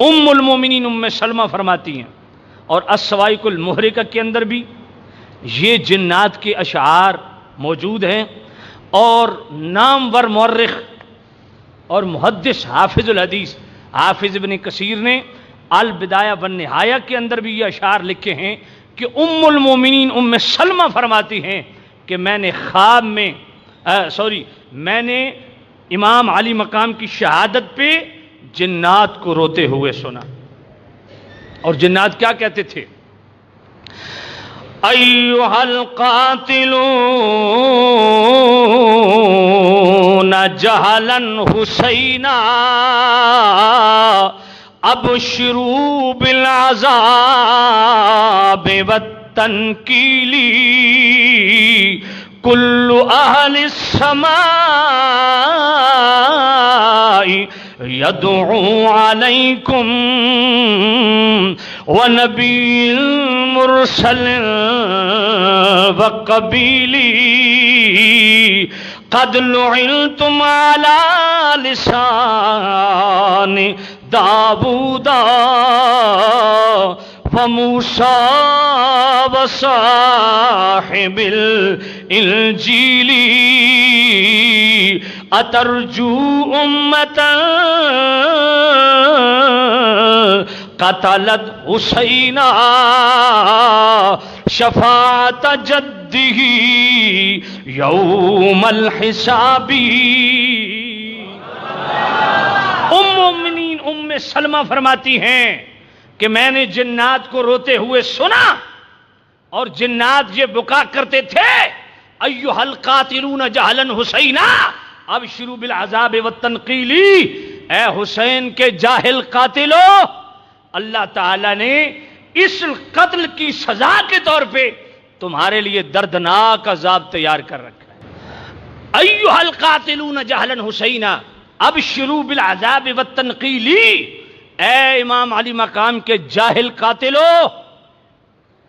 ام المومنین ام سلمہ فرماتی ہیں، اور الصواعق المحرقہ کے اندر بھی یہ جنات کے اشعار موجود ہیں، اور نامور مورخ اور محدث حافظ الحدیث حافظ ابن کثیر نے البدایہ والنہایہ کے اندر بھی یہ اشعار لکھے ہیں کہ ام المومنین ام سلمہ فرماتی ہیں کہ میں نے خواب میں میں نے امام علی مقام کی شہادت پہ جنات کو روتے ہوئے سنا، اور جنات کیا کہتے تھے؟ ایھا القاتلون جہلا حسینا ابشروا بالعذاب والتنکیل کل اہل السماء یدعو علیکم ونبی المرسل وقبیلی قد لعنتم علی لسان داود وموسیٰ وصاحب الانجیل اترجو امتا قتلت حسینا شفاعت جدہ یوم الحساب۔ ام مومنین ام سلمہ فرماتی ہیں کہ میں نے جنات کو روتے ہوئے سنا، اور جنات یہ بکا کرتے تھے ایھا القاتلون جہلا حسینا ابشروا بالعذاب والتنقیل، اے حسین کے جاہل قاتلو، اللہ تعالیٰ نے اس قتل کی سزا کے طور پہ تمہارے لیے دردناک عذاب تیار کر رکھا ہے۔ ایھا القاتلون جہلا حسینا ابشروا بالعذاب والتنقیل، اے امام علی مقام کے جاہل قاتلو،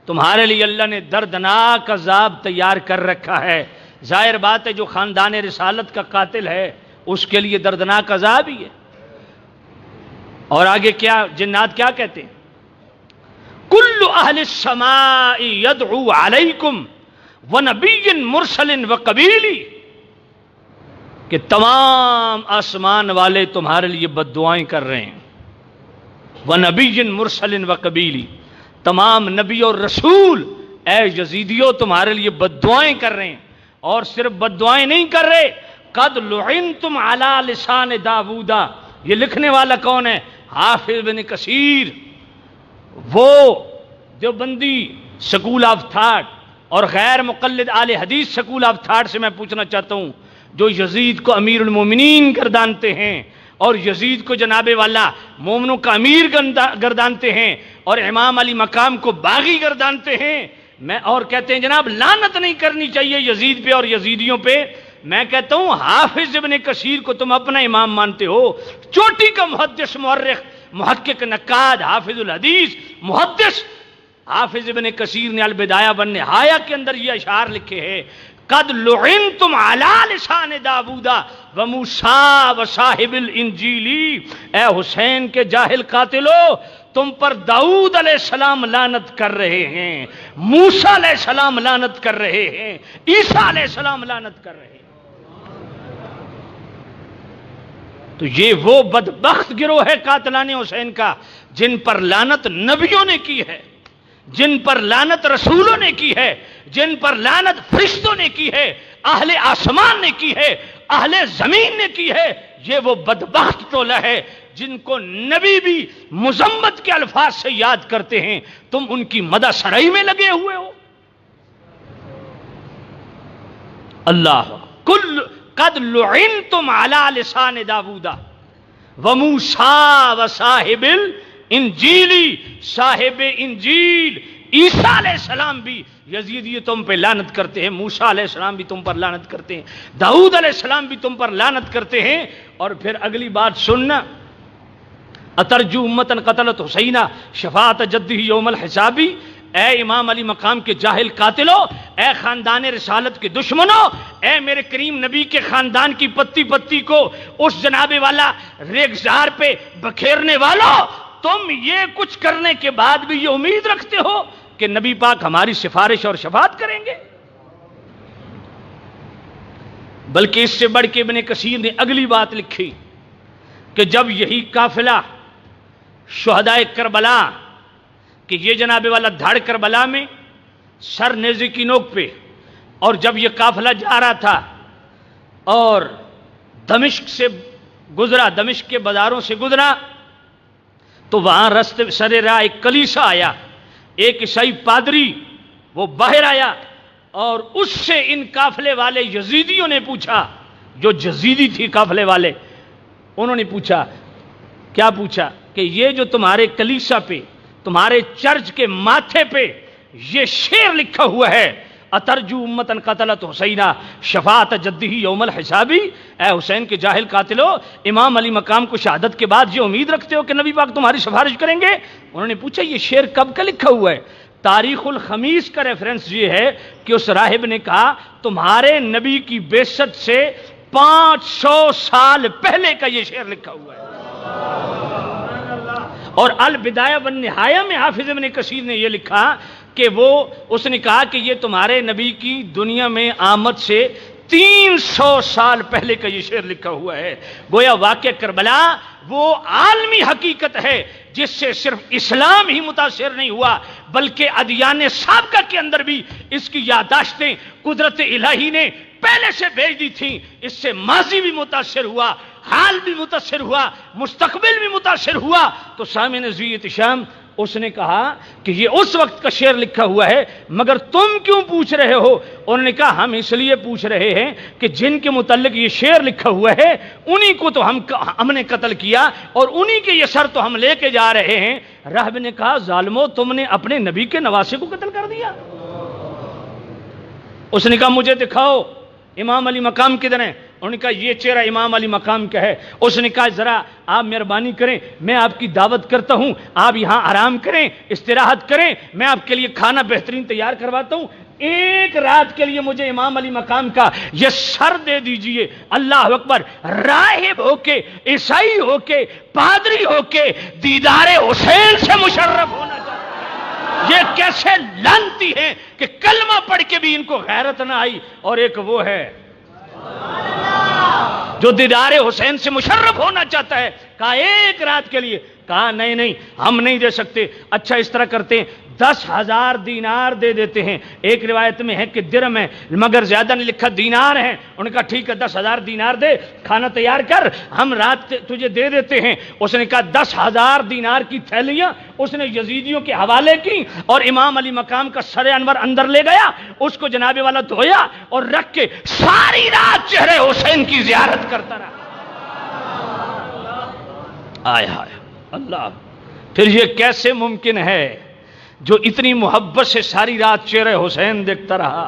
تمہارے لیے اللہ نے دردناک عذاب تیار کر رکھا ہے۔ ظاہر بات ہے جو خاندان رسالت کا قاتل ہے اس کے لیے دردناک عذاب ہی ہے۔ اور آگے کیا جنات کیا کہتے ہیں؟ کل اہل السماء یدعو علیکم ونبی مرسل وقبیلی، کہ تمام آسمان والے تمہارے لیے بد دعائیں کر رہے ہیں، ونبی مرسل وقبیلی، تمام نبی اور رسول اے یزیدیو تمہارے لیے بد دعائیں کر رہے ہیں، اور صرف بد دعائیں نہیں کر رہے، قد لعنتم علی لسان داود، یہ لکھنے والا کون ہے؟ حافظ بن کثیر، وہ جو بندی سکول آف تھاٹ اور غیر مقلد آل حدیث سکول آف تھاٹ سے میں پوچھنا چاہتا ہوں، جو یزید کو امیر المومنین گردانتے ہیں اور یزید کو جناب والا مومنوں کا امیر گردانتے ہیں اور امام علی مقام کو باغی گردانتے ہیں، میں اور کہتے ہیں جناب لعنت نہیں کرنی چاہیے یزید پہ اور یزیدیوں پہ، میں کہتا ہوں حافظ ابن کثیر کو تم اپنا امام مانتے ہو، چوٹی کا محدث مورخ محقق نقاد حافظ الحدیث محدث حافظ ابن کثیر نے البدایہ والنہایہ کے اندر یہ اشعار لکھے ہیں، قد لعنتم علی لسان داود وموسیٰ وصاحب الانجیل، اے حسین کے جاہل قاتلو، تم پر داؤد علیہ السلام لعنت کر رہے ہیں، موسیٰ علیہ السلام لعنت کر رہے ہیں، عیسیٰ علیہ السلام لعنت کر رہے ہیں۔ تو یہ وہ بدبخت گروہ ہے قاتلان حسین کا جن پر لعنت نبیوں نے کی ہے، جن پر لعنت رسولوں نے کی ہے، جن پر لعنت فرشتوں نے کی ہے، اہل آسمان نے کی ہے، اہل زمین نے کی ہے۔ یہ وہ بدبخت ٹولہ ہے جن کو نبی بھی مذمت کے الفاظ سے یاد کرتے ہیں، تم ان کی مدح سرائی میں لگے ہوئے ہو۔ اللہ قد لعنتم علی لسان داود وموسیٰ وصاحب الانجیل، صاحب انجیل عیسیٰ علیہ السلام بھی یزیدی تم پہ لعنت کرتے ہیں، موسیٰ علیہ السلام بھی تم پر لعنت کرتے ہیں، داؤد علیہ السلام بھی تم پر لعنت کرتے ہیں۔ اور پھر اگلی بات سننا، اترجو امتا قتلت حسینہ شفاعت جدہ یوم الحسابی، اے امام علی مقام کے جاہل قاتلو، اے خاندان رسالت کے دشمنوں، اے میرے کریم نبی کے خاندان کی پتی پتی کو اس جناب والا ریگزار پہ بکھیرنے والوں، تم یہ کچھ کرنے کے بعد بھی یہ امید رکھتے ہو کہ نبی پاک ہماری سفارش اور شفاعت کریں گے؟ بلکہ اس سے بڑھ کے ابن کثیر نے اگلی بات لکھی کہ جب یہی قافلہ شہدائے کربلا کہ یہ جناب والا دھاڑ کربلا میں سر نیزے کی نوک پہ، اور جب یہ قافلہ جا رہا تھا اور دمشق سے گزرا، دمشق کے بازاروں سے گزرا، تو وہاں رستے سر راہ ایک کلیسا آیا، ایک عیسائی پادری وہ باہر آیا، اور اس سے ان قافلے والے یزیدیوں نے پوچھا، جو یزیدی تھی قافلے والے، انہوں نے پوچھا، کیا پوچھا کہ یہ جو تمہارے کلیسا پہ، تمہارے چرچ کے ماتھے پہ یہ شعر لکھا ہوا ہے، اترجو امتن قتلت حسینہ شفاعت جدہ یوم الحسابی، اے حسین کے جاہل قاتلو، امام علی مقام کو شہادت کے بعد یہ امید رکھتے ہو کہ نبی پاک تمہاری سفارش کریں گے؟ انہوں نے پوچھا یہ شعر کب کا لکھا ہوا ہے؟ تاریخ الخمیس کا ریفرنس یہ ہے کہ اس راہب نے کہا تمہارے نبی کی بعثت سے 500 سال پہلے کا یہ شعر لکھا ہوا ہے۔ اور البدایہ والنہایہ میں حافظ ابن کثیر نے یہ لکھا کہ اس نے کہا کہ یہ تمہارے نبی کی دنیا میں آمد سے 300 سال پہلے کا یہ شعر لکھا ہوا ہے۔ گویا واقعہ کربلا وہ عالمی حقیقت ہے جس سے صرف اسلام ہی متاثر نہیں ہوا بلکہ ادیان سابقہ کے اندر بھی اس کی یادداشتیں قدرت الہی نے پہلے سے بھیج دی تھیں، اس سے ماضی بھی متاثر ہوا، حال بھی متاثر ہوا، مستقبل بھی متاثر ہوا۔ تو سامعین ذی احتشام اس نے کہا کہ یہ اس وقت کا شعر لکھا ہوا ہے، مگر تم کیوں پوچھ رہے ہو؟ انہوں نے کہا ہم اس لیے پوچھ رہے ہیں کہ جن کے متعلق یہ شعر لکھا ہوا ہے انہی کو تو ہم نے قتل کیا اور انہی کے یہ سر تو ہم لے کے جا رہے ہیں۔ راہب نے کہا ظالمو، تم نے اپنے نبی کے نواسے کو قتل کر دیا۔ اس نے کہا مجھے دکھاؤ امام علی مقام کدھر ہیں؟ انہوں نے کہا یہ چہرہ امام علی مقام کا ہے۔ اس نے کہا ذرا آپ مہربانی کریں، میں آپ کی دعوت کرتا ہوں، آپ یہاں آرام کریں، استراحت کریں، میں آپ کے لیے کھانا بہترین تیار کرواتا ہوں، ایک رات کے لیے مجھے امام علی مقام کا یہ سر دے دیجئے۔ اللہ اکبر! راہب ہو کے، عیسائی ہو کے، پادری ہو کے دیدار حسین سے مشرف ہونا چاہتا ہے۔ یہ کیسے لعنتی ہیں کہ کلمہ پڑھ کے بھی ان کو غیرت نہ آئی، اور ایک وہ ہے جو دیدار حسین سے مشرف ہونا چاہتا ہے۔ کہا ایک رات کے لیے، کہا نہیں ہم نہیں دے سکتے۔ اچھا اس طرح کرتے ہیں 10,000 دینار دے دیتے ہیں۔ ایک روایت میں ہے کہ درہم ہے مگر زیادہ نہیں لکھا، دینار ہیں۔ انہوں نے کہا ٹھیک ہے 10,000 دینار دے، کھانا تیار کر، ہم رات تجھے دے دیتے ہیں۔ اس نے کہا 10,000 دینار کی تھیلیاں اس نے یزیدیوں کے حوالے کی، اور امام علی مقام کا سر انور اندر لے گیا، اس کو جناب والا دھویا اور رکھ کے ساری رات چہرے حسین کی زیارت کرتا رہا۔ آئے ہائے اللہ! پھر یہ کیسے ممکن ہے جو اتنی محبت سے ساری رات چہرے حسین دیکھتا رہا،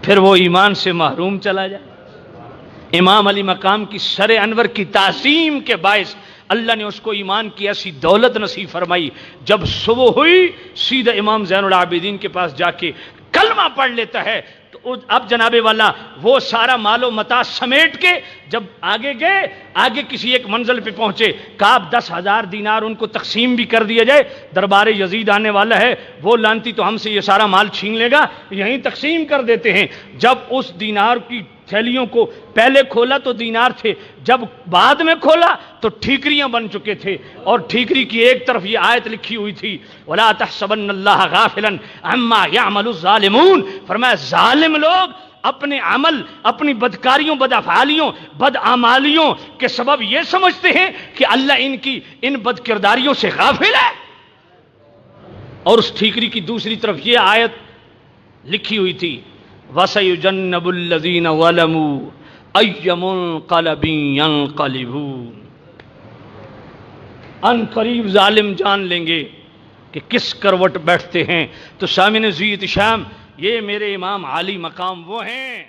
پھر وہ ایمان سے محروم چلا جائے؟ امام علی مقام کی سر انور کی تعظیم کے باعث اللہ نے اس کو ایمان کی ایسی دولت نصیب فرمائی، جب صبح ہوئی سیدھا امام زین العابدین کے پاس جا کے کلمہ پڑھ لیتا ہے۔ تو اب جناب والا وہ سارا مال و متاع سمیٹ کے جب آگے گئے، آگے کسی ایک منزل پہ پہنچے، کہا 10,000 دینار ان کو تقسیم بھی کر دیا جائے، دربار یزید آنے والا ہے، وہ لانتی تو ہم سے یہ سارا مال چھین لے گا، یہیں تقسیم کر دیتے ہیں۔ جب اس دینار کی تھیلیوں کو پہلے کھولا تو دینار تھے، جب بعد میں کھولا تو ٹھیکریاں بن چکے تھے، اور ٹھیکری کی ایک طرف یہ آیت لکھی ہوئی تھی وَلَا تَحْسَبَنَّ اللَّهَ غَافِلًا عَمَّا يَعْمَلُ الظَّالِمُونَ، فرمایا ظالم لوگ اپنے عمل، اپنی بدکاریوں، بدافعالیوں، بدعمالیوں کے سبب یہ سمجھتے ہیں کہ اللہ ان بد کرداریوں سے غافل ہے۔ اور اس ٹھیکری کی دوسری طرف یہ آیت لکھی ہوئی تھی وَسَيُجَنَّبُ الَّذِينَ ظَلَمُوا أَيَّ مُنقَلَبٍ يَنقَلِبُونَ، ان قریب ظالم جان لیں گے کہ کس کروٹ بیٹھتے ہیں۔ تو سامعین ذی احتشام، یہ میرے امام عالی مقام وہ ہیں